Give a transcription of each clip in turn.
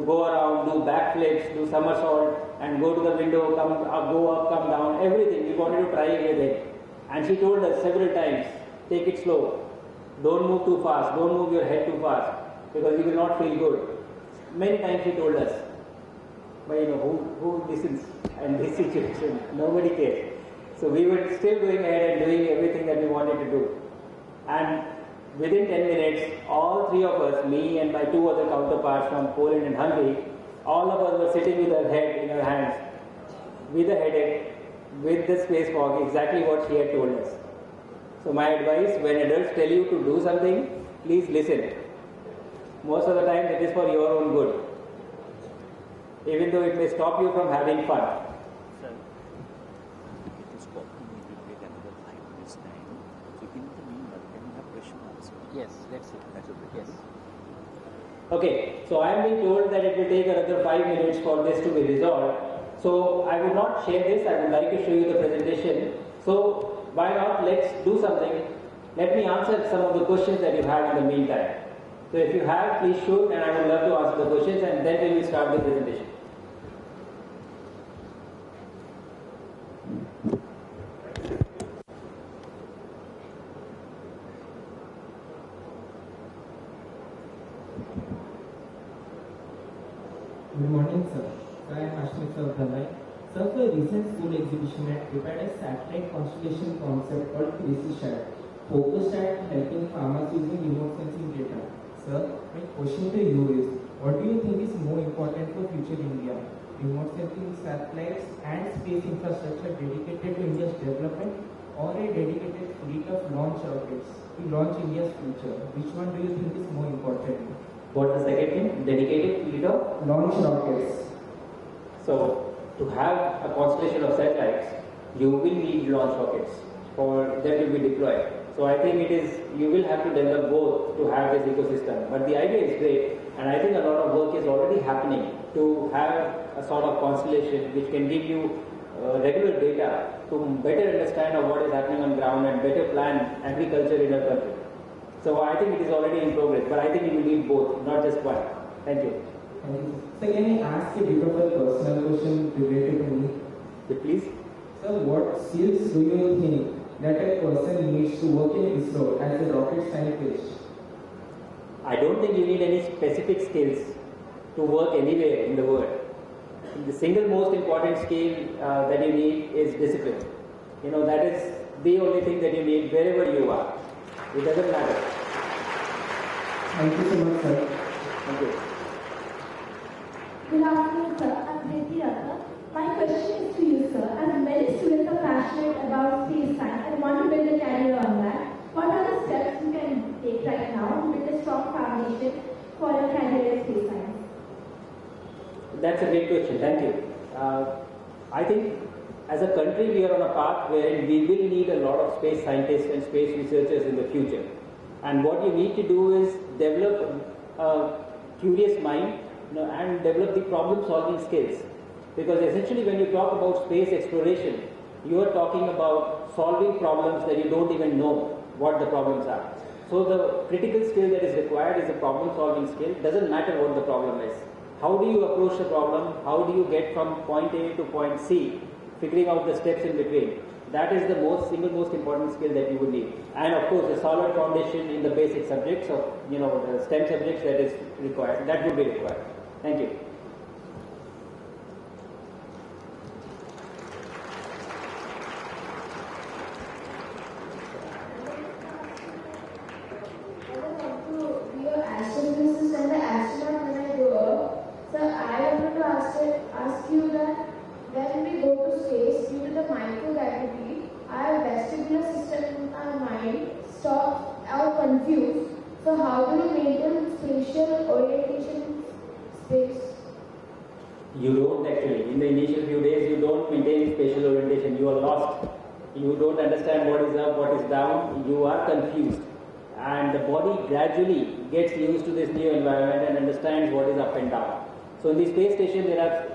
go around, do backflips, do somersault, and go to the window, come up, go up, come down, everything. We wanted to try it with it. And she told us several times, take it slow. Don't move too fast. Don't move your head too fast because you will not feel good. Many times she told us. But who listens in this situation? Nobody cares. So we were still going ahead and doing everything that we wanted to do. And within 10 minutes, all three of us, me and my two other counterparts from Poland and Hungary, all of us were sitting with our head in our hands, with a headache, with the space fog, exactly what she had told us. So my advice, when adults tell you to do something, please listen. Most of the time it is for your own good, even though it may stop you from having fun. Sir, it is possible we will get another 5 minutes time. So in the meanwhile, can we have question answer? Yes, let's see. That's okay. Yes. Okay, so I am being told that it will take another 5 minutes for this to be resolved. So I will not share this, I would like to show you the presentation. So why not, let's do something. Let me answer some of the questions that you have in the meantime. So if you have, please shoot, and I would love to answer the questions, and then we will start the presentation. Good morning, sir. I am Hathway. Sir, for a recent school exhibition had prepared a satellite constellation concept called Precision, focused at helping farmers using remote sensing data. Sir, my question to you is, what do you think is more important for future India? Remote sensing satellites and space infrastructure dedicated to India's development, or a dedicated fleet of launch rockets to launch India's future? Which one do you think is more important? What's the second thing? Dedicated fleet of launch rockets. So, to have a constellation of satellites, you will need launch rockets for that will be deployed. So I think you will have to develop both to have this ecosystem. But the idea is great, and I think a lot of work is already happening to have a sort of constellation which can give you regular data to better understand of what is happening on ground and better plan agriculture in our country. So I think it is already in progress, but I think you will need both, not just one. Thank you. So can I ask a bit of a personal question related to me? Please. Sir, what skills do you think that a person needs to work in ISRO as a rocket scientist? I don't think you need any specific skills to work anywhere in the world. The single most important skill that you need is discipline. That is the only thing that you need wherever you are. It doesn't matter. Thank you so much, sir. Thank you. Good afternoon, sir. I'm Priti Ratna. My question is to you, sir. As many students are passionate about space science and want to build a career on that, what are the steps you can take right now to build a strong foundation for a career in space science? That's a great question. Thank you. I think as a country we are on a path where we will need a lot of space scientists and space researchers in the future. And what you need to do is develop a curious mind and develop the problem-solving skills. Because essentially when you talk about space exploration, you are talking about solving problems that you don't even know what the problems are. So the critical skill that is required is a problem-solving skill. Doesn't matter what the problem is. How do you approach the problem? How do you get from point A to point C? Figuring out the steps in between. That is the single most important skill that you would need. And of course, a solid foundation in the basic subjects of, the STEM subjects that is required. That would be required. Thank you. Ask you that when we go to space, due to the microgravity, our vestibular system in our mind stops or confused. So how do you maintain spatial orientation in space? You don't actually. In the initial few days, you don't maintain spatial orientation. You are lost. You don't understand what is up, what is down. You are confused. And the body gradually gets used to this new environment and understands what is up and down. So in the space station, there are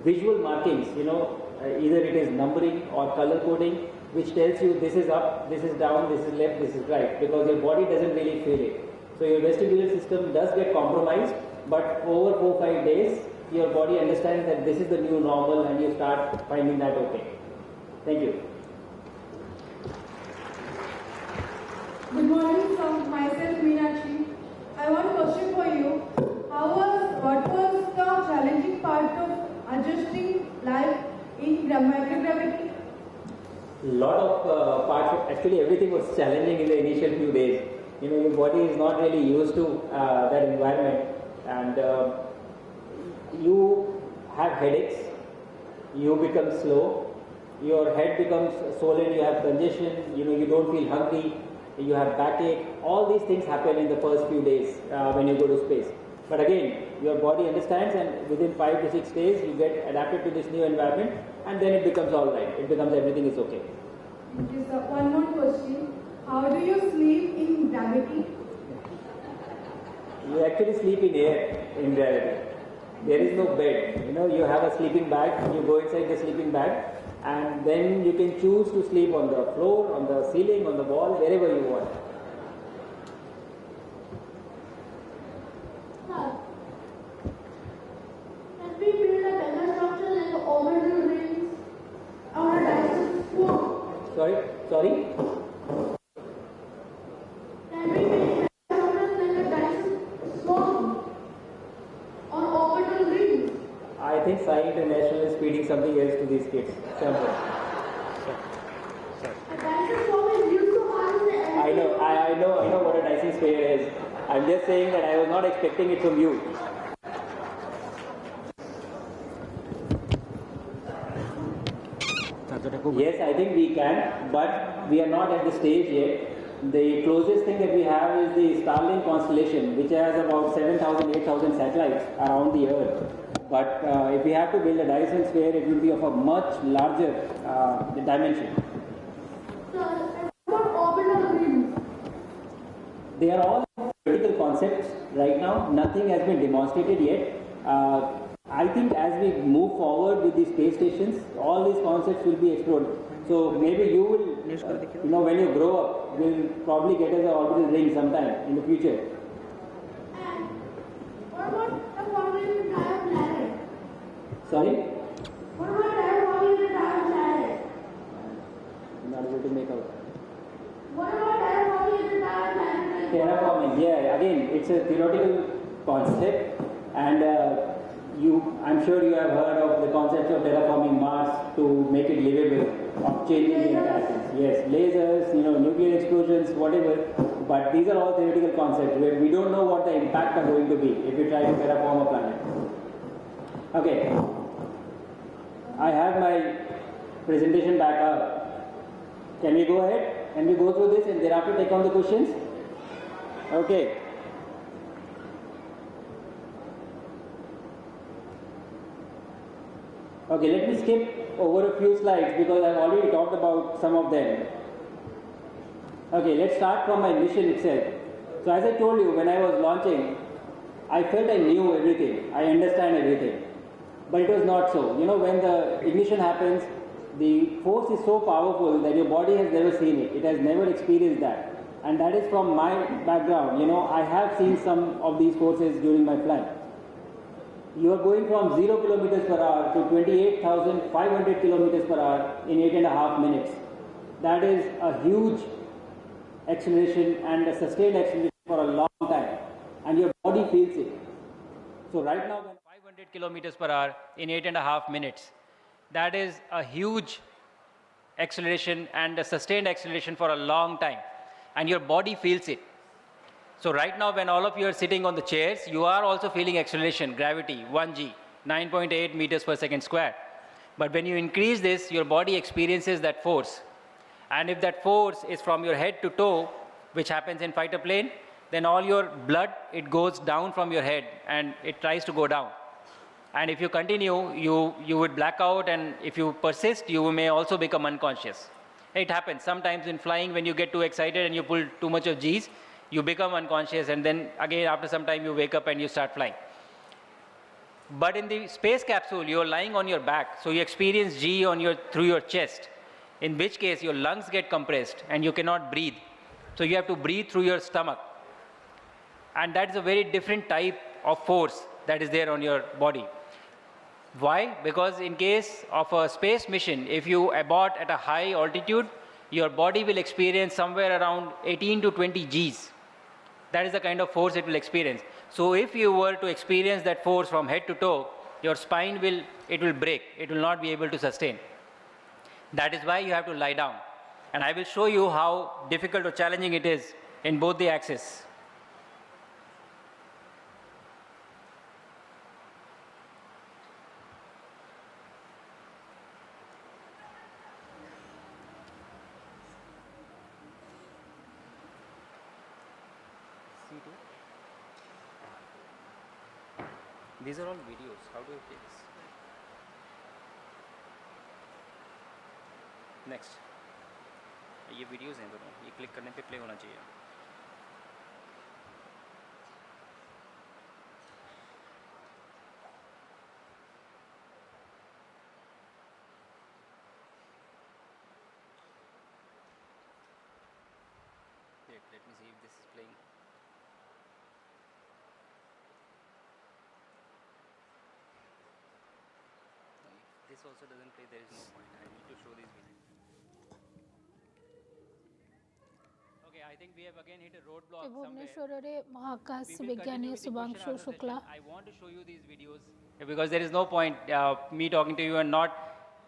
visual markings, either it is numbering or color coding, which tells you this is up, this is down, this is left, this is right, because your body doesn't really feel it. So your vestibular system does get compromised, but over 4-5 days, your body understands that this is the new normal and you start finding that okay. Thank you. Good morning from myself, Meenakshi. I have one question for you. What was the challenging part of adjusting life in microgravity? Lot of parts, actually everything was challenging in the initial few days. You know, your body is not really used to that environment, and you have headaches, you become slow, your head becomes swollen, you have congestion, you know, you don't feel hungry, you have backache. All these things happen in the first few days when you go to space. But again, your body understands, and within 5 to 6 days you get adapted to this new environment, and then it becomes all right. It becomes everything is okay. Okay, sir. One more question. How do you sleep in gravity? You actually sleep in air in reality. There is no bed. You know, you have a sleeping bag, you go inside the sleeping bag, and then you can choose to sleep on the floor, on the ceiling, on the wall, wherever you want. Sir, can we build a better structure like orbital rings or a Dyson swarm? Sorry? Can we build a better structure like a Dyson swarm or orbital rings? I think Sai International is feeding something else to these kids. Something. A Dyson swarm is used to harness the energy. I know what a Dyson sphere is. I'm just saying that I was not expecting it from you. Yes, I think we can, but we are not at the stage yet. The closest thing that we have is the Starlink constellation, which has about 7,000, 8,000 satellites around the Earth. But if we have to build a Dyson sphere, it will be of a much larger dimension. Sir, what about orbital rings? They are all theoretical concepts right now. Nothing has been demonstrated yet. I think as we move forward with the space stations, all these concepts will be explored. So maybe you will, when you grow up, will probably get us an orbital ring sometime in the future. And what about the forming of the entire planet? Sorry? What about terraforming the entire planet? I'm not able to make out. What about terraforming the entire planet? Terraforming, yeah, again, it's a theoretical concept, and I'm sure you have heard of the concept of terraforming Mars to make it livable, of changing the entire thing. Yes, lasers, nuclear explosions, whatever, but these are all theoretical concepts where we don't know what the impact are going to be if we try to terraform a planet. Okay, I have my presentation back up. Can we go ahead? Can we go through this and thereafter take on the questions? Okay. Okay, let me skip over a few slides because I've already talked about some of them. Okay, let's start from my mission itself. So as I told you, when I was launching, I felt I knew everything, I understand everything. But it was not so. When the ignition happens, the force is so powerful that your body has never seen it. It has never experienced that. And that is from my background. I have seen some of these forces during my flight. You are going from 0 kilometers per hour to 28,500 kilometers per hour in 8.5 minutes. That is a huge acceleration and a sustained acceleration for a long time. And your body feels it. So right now, when 500 kilometers per hour in 8.5 minutes, that is a huge acceleration and a sustained acceleration for a long time. And your body feels it. So right now, when all of you are sitting on the chairs, you are also feeling acceleration, gravity, 1g, 9.8 meters per second square. But when you increase this, your body experiences that force. And if that force is from your head to toe, which happens in fighter plane, then all your blood, it goes down from your head and it tries to go down. And if you continue, you would black out, and if you persist, you may also become unconscious. It happens sometimes in flying. When you get too excited and you pull too much of G's, you become unconscious, and then again after some time you wake up and you start flying. But in the space capsule, you're lying on your back, so you experience G through your chest, in which case your lungs get compressed and you cannot breathe. So you have to breathe through your stomach. And that is a very different type of force that is there on your body. Why? Because in case of a space mission, if you abort at a high altitude, your body will experience somewhere around 18 to 20 Gs. That is the kind of force it will experience. So if you were to experience that force from head to toe, your spine will break. It will not be able to sustain. That is why you have to lie down. And I will show you how difficult or challenging it is in both the axes. These are all videos. How do you play this? Next. ये videos हैं दोनों, ये click करने पे play होना चाहिए. Let me see if this is playing. This also doesn't play, there is no point. I need to show these videos. Okay, I think we have again hit a roadblock somewhere. महाकाश विज्ञानी Shubhanshu Shukla. I want to show you these videos because there is no point me talking to you and not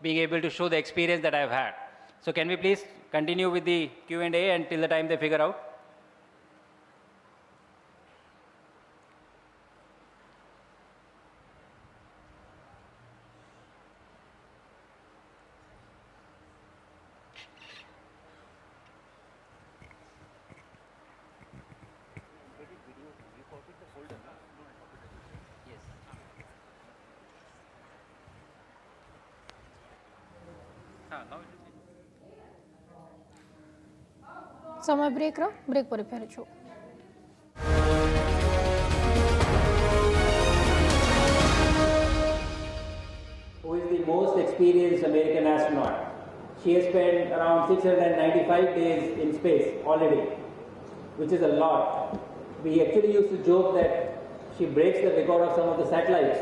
being able to show the experience that I have had. So can we please continue with the Q&A until the time they figure out? समय break पर फेर छु. Who is the most experienced American astronaut? She has spent around 695 days in space already, which is a lot. We actually used to joke that she breaks the record of some of the satellites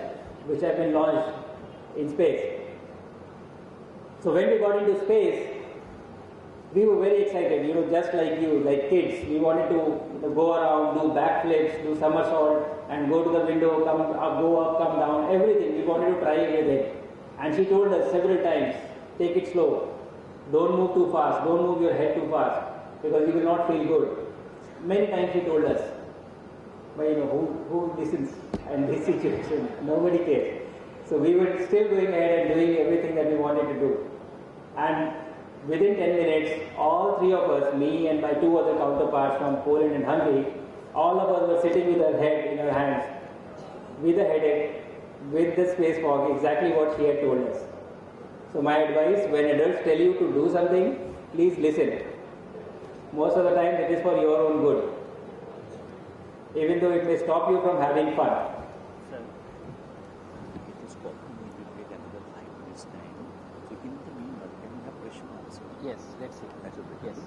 which have been launched in space. So when we got into space, we were very excited, just like you, like kids. We wanted to go around, do backflips, do somersault, and go to the window, go up, come down, everything. We wanted to try everything. And she told us several times, take it slow. Don't move too fast. Don't move your head too fast because you will not feel good. Many times she told us. But who listens in this situation? Nobody cares. So we were still going ahead and doing everything that we wanted to do. And within 10 minutes, all three of us, me and my two other counterparts from Poland and Hungary, all of us were sitting with our head in our hands, with a headache, with the space fog, exactly what she had told us. So my advice, when adults tell you to do something, please listen. Most of the time it is for your own good, even though it may stop you from having fun. Sir, it is possible we will take another 5 minutes time. So in the meanwhile, can we have question answer? Yes, let's see. That will be Yes.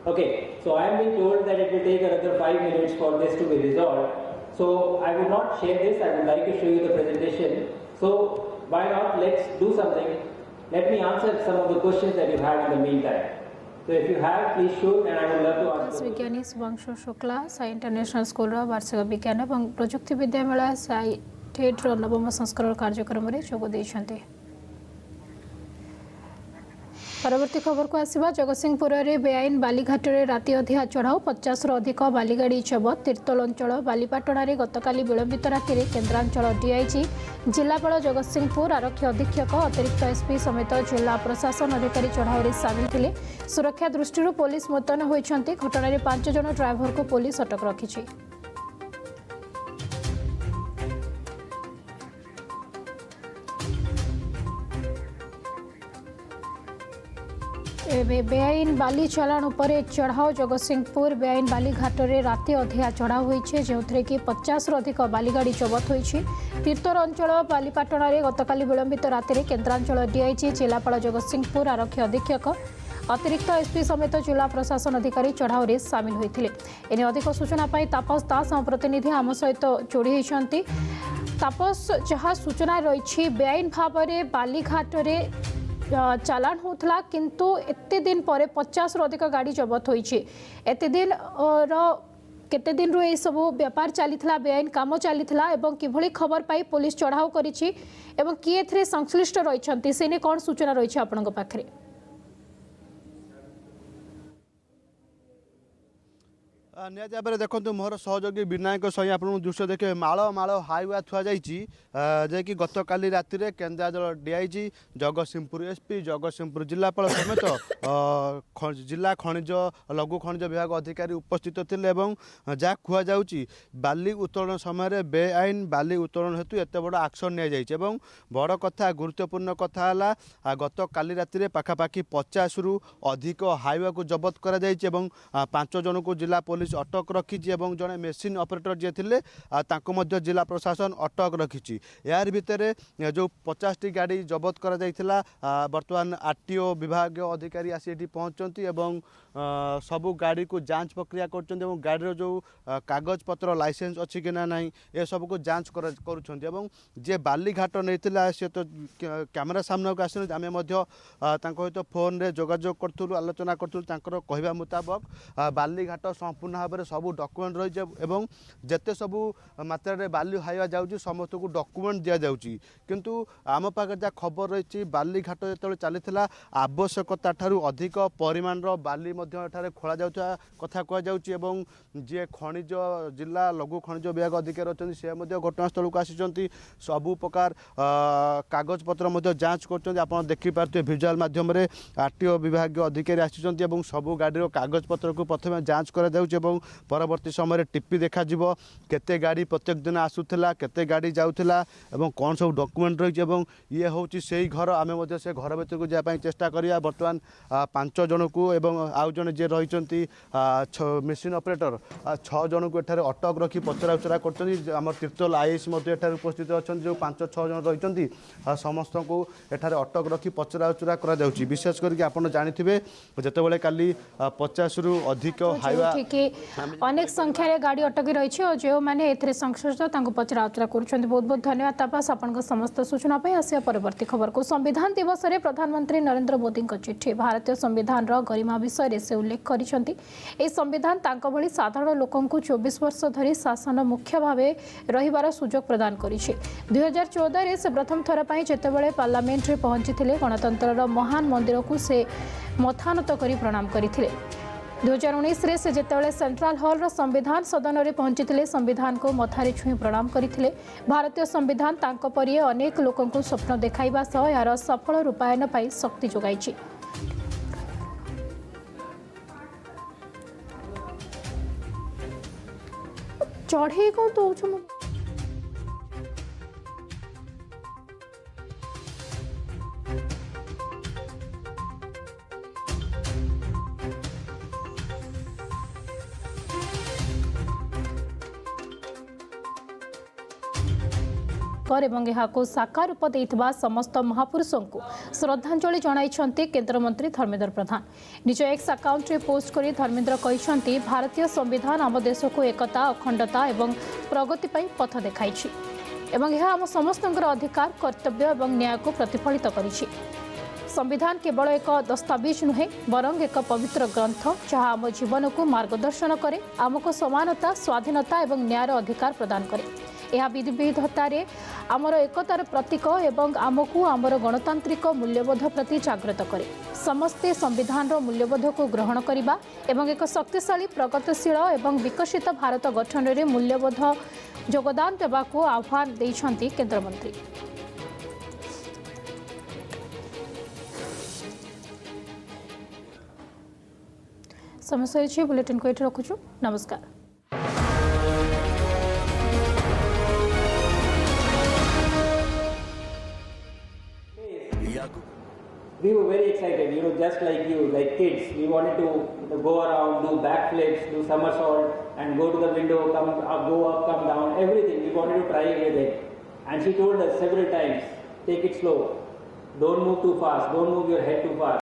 Okay, so I am being told that it will take another 5 minutes for this to be resolved. So I would not share this, I would like to show you the presentation. So why not, let's do something. Let me answer some of the questions that you have in the meantime. So if you have, please shoot and I would love to answer. विज्ञानी Shubhanshu Shukla Sai international school वार्षिक विज्ञान और प्रजुक्ति विद्या मेला साई टेट्र नवम संस्करण कार्यक्रम में जोग देइछन्ते. परवर्ती खबर को आसिबा. जगतसिंहपुर में बेआईन बालीघाट में राति अधिया चढ़ाऊ 50 अधिक बालीगाड़ी जबत. तीर्तोल अंचल बालीपाटना गतकाली विलंबित राति केन्द्रांचल डीआईजी जिलापाल जगतसिंहपुर आरक्षी अधीक्षक अतिरिक्त एसपी समेत जिला प्रशासन अधिकारी चढ़ाऊ सामिल थे. सुरक्षा दृष्टि पुलिस मुतयन होती. घटना 5 जन ड्राइवर को पुलिस अटक रखी. बेआईन बाली चालाण उपर चढ़ाऊ. जगतसिंहपुर बेआईन बालीघाट में राति अधिया चढ़ाऊ होती जो कि 50 अधिक बालीगाड़ी जबत होती. तीर्तोल अंचल बालीपाटना गतकाली विलंबित राति केन्द्रांचल डीआईजी जिलापाल जगतसिंहपुर आरक्षी अधीक्षक अतिरिक्त एसपी समेत जिला प्रशासन अधिकारी चढ़ाऊ सामिल होते. एने अधिक सूचना तापस दास आम प्रतिनिधि आम सहित जोड़ी होती. तापस जहाँ सूचना रही बेआईन भाव में बालीघाट चालाण होता किंतु एते दिन पर 50 रु अधिक गाड़ी जबत होती एते दिन केते दिन रु सब व्यापार चलीथिला बेआईन काम चलीथिला एवं किभली खबर पाई पुलिस चढ़ाऊ करिछि एवं किए एथिरे संश्लिष्ट रहिसंती सेने कोन सूचना रहिछि आपनक पाखरे निहत भाव में देखो मोर सहयोगी विनायक सही आप दृश्य देखिए माल माल हाईवे थुआ जाकि गत काली राति में केन्द्रांचल डीआईजी जगतसिंहपुर एसपी जगतसिंहपुर जिलापाल समेत जिला खनिज लघु खनिज विभाग अधिकारी उपस्थित थे जहाँ कहुई बाली उत्तोलन समय बेआईन बाली उत्तोलन हेतु एत बड़ एक्शन नि बड़ कथा गुरुत्वपूर्ण कथा है गत काली राति में पाखापाखि 50 रु अधिक हाईवे को जबत कर 5 जन को जिला पुलिस अटक रखी जड़े मेसीन ऑपरेटर जी थे जिला प्रशासन अटक रखी यार भितर जो 50 टी गाड़ी जबत कर बर्तमान आरटीओ विभाग अधिकारी आसी पहुँचती सबू गाड़ी को जांच प्रक्रिया कर गाड़ी जो कागज पत्र लाइसेंस अच्छी कि ना ये सब को जांच कर जे बालीघाट नहीं सी तो कैमेरा सामना को आस सहित फोन रे जोगाजोग करूँ आलोचना करूँ कहवा मुताबक बालीघाट संपूर्ण भाव में सब डॉक्यूमेंट रही जिते सबू मात्रा बाली हाइवा जाऊँगी समस्त को डॉक्यूमेंट दि जाऊँगी किंतु आम पाखे जहाँ खबर रही बालीघाट जो चली आवश्यकता ठारू अधिक परिमाण बाली खोल जाऊा कथा कहुँ जी खनिज जिला लघु खनिज विभाग अधिकारी अच्छे से घटनास्थल को आसी सबू प्रकार कागज पत्र जांच कर देखिपे भिजुआल मध्यम आरटीओ विभाग अधिकारी आसी सबू गाड़ी कागज पत्र को प्रथम जांच कर परवर्ती समय टीपी देखा केते गाड़ी प्रत्येक दिन आसूला केते गाड़ी जाऊला कौन सब डॉक्यूमेंट रही ये हूँ से घर आम से घर भर को जावाई चेष्टा करिया बर्तमान 5 जन को आउ जन जे रही मेसीन ऑपरेटर 6 जन को एठारे अटक रखी पचरा उचरा कर तीर्तोल आईएस उपस्थित अच्छा जो 5-6 जन रही समस्त को एठारे अटक रखी पचरा उचरा कर विशेष करके आपन जानिथिबे जेतेबेले काली 50 रु अधिक हाइवा अनेक संख्यार गाड़ी अटकी रही और जो मैंने ए संश्लिष्ट पचरा उचरा कर बहुत बहुत धन्यवाद तापस आपन समस्त सूचना आसिया परवर्ती खबर को संविधान दिवस में प्रधानमंत्री नरेंद्र मोदी चिठी भारतीय संविधान गरिमा विषय से उल्लेख करिसेंती ए संविधान तांको भली साधारण लोकन को 24 वर्ष धरी शासन मुख्य भाव रहिबार सुजोग प्रदान करिछि 2014 रे से प्रथम थर पई जेतेबेले पार्लियामेंट रे पहुंचीथिले गणतंत्रर महान मंदिर को से मथानत करी प्रणाम करिथिले 2019 रे से जेतेबेले सेंट्रल हॉल रो संविधान सदन रे पहुंचीथिले संविधान को मथारे छुई प्रणाम करिथिले भारतीय संविधान तांको परि अनेक लोकन को स्वप्न देखाइबा सह यार सफल रूपायन पाई शक्ति जोगाइछि चढ़े को दौछु और साकार रूप देइथिबा समस्त महापुरुषों को श्रद्धांजलि जणाइछन्ति केंद्र मंत्री धर्मेंद्र प्रधान निज एक्स अकाउंट रे पोस्ट करी धर्मेंद्र कहिसन्ति भारतीय संविधान आम देश को एकता अखंडता एवं प्रगति पई पथ देखाइछि एवं यह आम समस्तଙ୍କର अधिकार कर्तव्य एवं न्याय को प्रतिफलित करिछि संविधान केवल एक दस्तावेज नुहे बरंग एक पवित्र ग्रंथ जहाँ आम जीवन को मार्गदर्शन करे आमको समानता स्वाधीनता एवं न्यायर अधिकार प्रदान करे यह विविधतार आमर एकतार प्रतीक एवं आमको आमर गणतांत्रिक मूल्यबोध प्रति जागृत करे समस्ते संविधान मूल्यबोध को ग्रहण करने एवं एक शक्तिशाली प्रगतिशील एवं विकसित भारत गठन में मूल्यबोध योगदान देवाको आह्वान देइछन्ति केंद्र मंत्री समस्या बुलेटिन को ये रखुचु नमस्कार। We were very excited, just like you, like kids. We wanted to go around, do backflips, do somersault, and go to the window, come up, go up, come down, everything. We wanted to try with it. And she told us several times, take it slow. Don't move too fast. Don't move your head too fast.